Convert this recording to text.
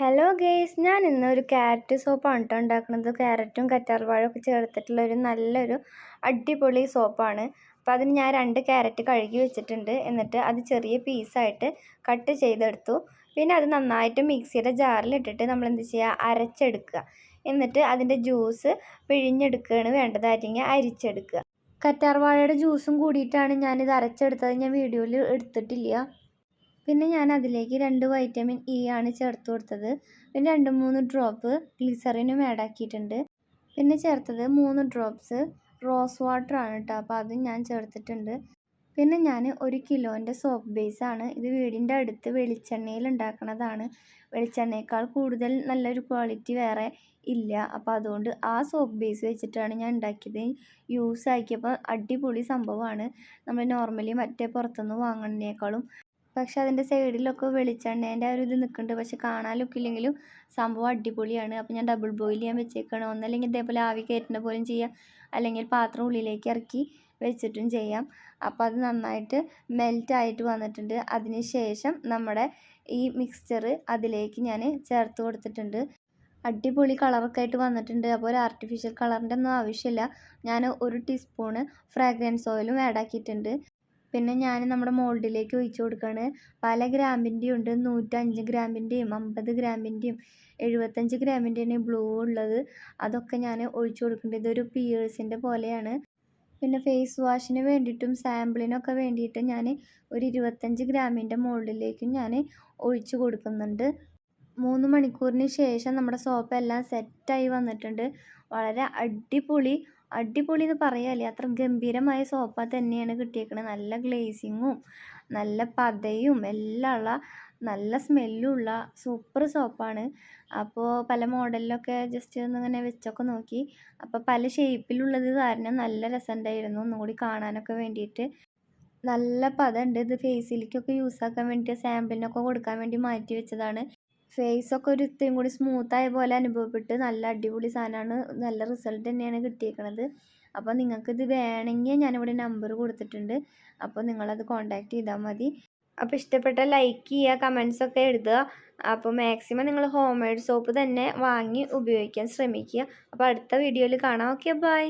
Hello guys, ഞാൻ ഇന്ന് ഒരു ക്യാരറ്റ് സോപ്പാണ് കേട്ടോ ഉണ്ടാക്കുന്നത്. ക്യാരറ്റും കറ്റാർവാഴയും ഒക്കെ ചേർത്തിട്ടുള്ള നല്ലൊരു അടിപൊളി സോപ്പാണ്. അപ്പോൾ അതിന് ഞാൻ 2 ക്യാരറ്റ് കഴുകി വെച്ചിട്ടുണ്ട്. എന്നിട്ട് അത് ചെറിയ പീസായിട്ട് കട്ട് ചെയ്തെടുത്തു. പിന്നെ അത് നന്നായിട്ട് മിക്സിയുടെ ജാറിലിട്ടിട്ട് നമ്മൾ എന്ത് ചെയ്യുക, അരച്ചെടുക്കുക. എന്നിട്ട് അതിൻ്റെ ജ്യൂസ് പിഴിഞ്ഞെടുക്കുകയാണ് വേണ്ടത്, അല്ലെങ്കിൽ അരിച്ചെടുക്കുക. കറ്റാർവാഴയുടെ ജ്യൂസും കൂടിയിട്ടാണ് ഞാനിത് അരച്ചെടുത്തത്. ഞാൻ വീഡിയോയിൽ എടുത്തിട്ടില്ല. പിന്നെ ഞാൻ അതിലേക്ക് 2 വൈറ്റമിൻ ഇ ആണ് ചേർത്ത് കൊടുത്തത്. പിന്നെ 2-3 ഡ്രോപ്പ് ഗ്ലിസറിനും ആഡ് ആക്കിയിട്ടുണ്ട്. പിന്നെ ചേർത്തത് 3 ഡ്രോപ്സ് റോസ് വാട്ടർ ആണ് കേട്ടോ. അപ്പോൾ അതും ഞാൻ ചേർത്തിട്ടുണ്ട്. പിന്നെ ഞാൻ 1 കിലോൻ്റെ സോപ്പ് ബേസാണ്. ഇത് വീടിൻ്റെ അടുത്ത് വെളിച്ചെണ്ണയിൽ ഉണ്ടാക്കുന്നതാണ്. വെളിച്ചെണ്ണയേക്കാൾ കൂടുതൽ നല്ലൊരു ക്വാളിറ്റി വേറെ ഇല്ല. അപ്പോൾ അതുകൊണ്ട് ആ സോപ്പ് ബേസ് വെച്ചിട്ടാണ് ഞാൻ ഉണ്ടാക്കിയത്. യൂസ് ആക്കിയപ്പോൾ അടിപൊളി സംഭവമാണ്. നമ്മൾ നോർമലി മറ്റേ പുറത്തുനിന്ന് വാങ്ങുന്നതിനേക്കാളും. പക്ഷെ അതിൻ്റെ സൈഡിലൊക്കെ വെളിച്ചെണ്ണേൻ്റെ ഒരു ഇത് നിൽക്കുന്നുണ്ട്. പക്ഷെ കാണാൻ ലുക്കില്ലെങ്കിലും സംഭവം അടിപൊളിയാണ്. അപ്പോൾ ഞാൻ ഡബിൾ ബോയിൽ ചെയ്യാൻ വെച്ചേക്കാണ്. ഒന്നല്ലെങ്കിൽ ഇതേപോലെ ആവി കയറ്റുന്ന പോലും ചെയ്യാം, അല്ലെങ്കിൽ പാത്രം ഉള്ളിലേക്ക് ഇറക്കി വെച്ചിട്ടും ചെയ്യാം. അപ്പോൾ അത് നന്നായിട്ട് മെൽറ്റായിട്ട് വന്നിട്ടുണ്ട്. അതിന് ശേഷം നമ്മുടെ ഈ മിക്സ്ചർ അതിലേക്ക് ഞാൻ ചേർത്ത് കൊടുത്തിട്ടുണ്ട്. അടിപൊളി കളറൊക്കെ ആയിട്ട് വന്നിട്ടുണ്ട്. അപ്പോൾ ഒരു ആർട്ടിഫിഷ്യൽ കളറിൻ്റെ ഒന്നും ആവശ്യമില്ല. ഞാൻ 1 ടീസ്പൂണ് ഫ്രാഗ്രൻസ് ഓയിലും ആഡ് ആക്കിയിട്ടുണ്ട്. പിന്നെ ഞാൻ നമ്മുടെ മോൾഡിലേക്ക് ഒഴിച്ച് കൊടുക്കുകയാണ്. പല ഗ്രാമിൻ്റെയും ഉണ്ട്, 105 ഗ്രാമിൻ്റെയും 50 ഗ്രാമിൻ്റെയും 75 ഗ്രാമിൻ്റെയാണ് ബ്ലൂ ഉള്ളത്. അതൊക്കെ ഞാൻ ഒഴിച്ച് കൊടുക്കുന്നുണ്ട്. ഇതൊരു പിയേഴ്സിൻ്റെ പോലെയാണ്. പിന്നെ ഫേസ് വാഷിന് വേണ്ടിയിട്ടും സാമ്പിളിനൊക്കെ വേണ്ടിയിട്ട് ഞാൻ ഒരു 25 ഗ്രാമിൻ്റെ മോൾഡിലേക്കും ഞാൻ ഒഴിച്ച് കൊടുക്കുന്നുണ്ട്. 3 മണിക്കൂറിന് ശേഷം നമ്മുടെ സോപ്പ് എല്ലാം സെറ്റായി വന്നിട്ടുണ്ട്. വളരെ അടിപൊളി എന്ന് പറയാല്ലേ, അത്ര ഗംഭീരമായ സോപ്പ തന്നെയാണ് കിട്ടിയേക്കുന്നത്. നല്ല ഗ്ലേസിങ്ങും നല്ല പതയും എല്ലാം ഉള്ള നല്ല സ്മെല്ലുള്ള സൂപ്പർ സോപ്പാണ്. അപ്പോൾ പല മോഡലിലൊക്കെ ജസ്റ്റ് ഒന്നിങ്ങനെ വെച്ചൊക്കെ നോക്കി. അപ്പോൾ പല ഷേപ്പിലുള്ളത് കാരണം നല്ല രസമുണ്ടായിരുന്നു ഒന്നുകൂടി കാണാനൊക്കെ വേണ്ടിയിട്ട്. നല്ല പതമുണ്ട്. ഇത് ഫേസിലേക്കൊക്കെ യൂസ് ആക്കാൻ വേണ്ടിയിട്ട് സാമ്പിളിനൊക്കെ കൊടുക്കാൻ വേണ്ടി മാറ്റി വെച്ചതാണ്. ഫേസൊക്കെ ഒരു ഇത്തിരി കൂടി സ്മൂത്തായ പോലെ അനുഭവപ്പെട്ട് നല്ല അടിപൊളി സാധനമാണ്. നല്ല റിസൾട്ട് തന്നെയാണ് കിട്ടിയേക്കണത്. അപ്പോൾ നിങ്ങൾക്കിത് വേണമെങ്കിൽ ഞാനിവിടെ നമ്പർ കൊടുത്തിട്ടുണ്ട്. അപ്പോൾ നിങ്ങളത് കോൺടാക്റ്റ് ചെയ്താൽ മതി. അപ്പോൾ ഇഷ്ടപ്പെട്ട ലൈക്ക് ചെയ്യുക, കമൻസൊക്കെ എഴുതുക. അപ്പോൾ മാക്സിമം നിങ്ങൾ ഹോം മെയ്ഡ് സോപ്പ് തന്നെ വാങ്ങി ഉപയോഗിക്കാൻ ശ്രമിക്കുക. അപ്പോൾ അടുത്ത വീഡിയോയിൽ കാണാം. Okay, by.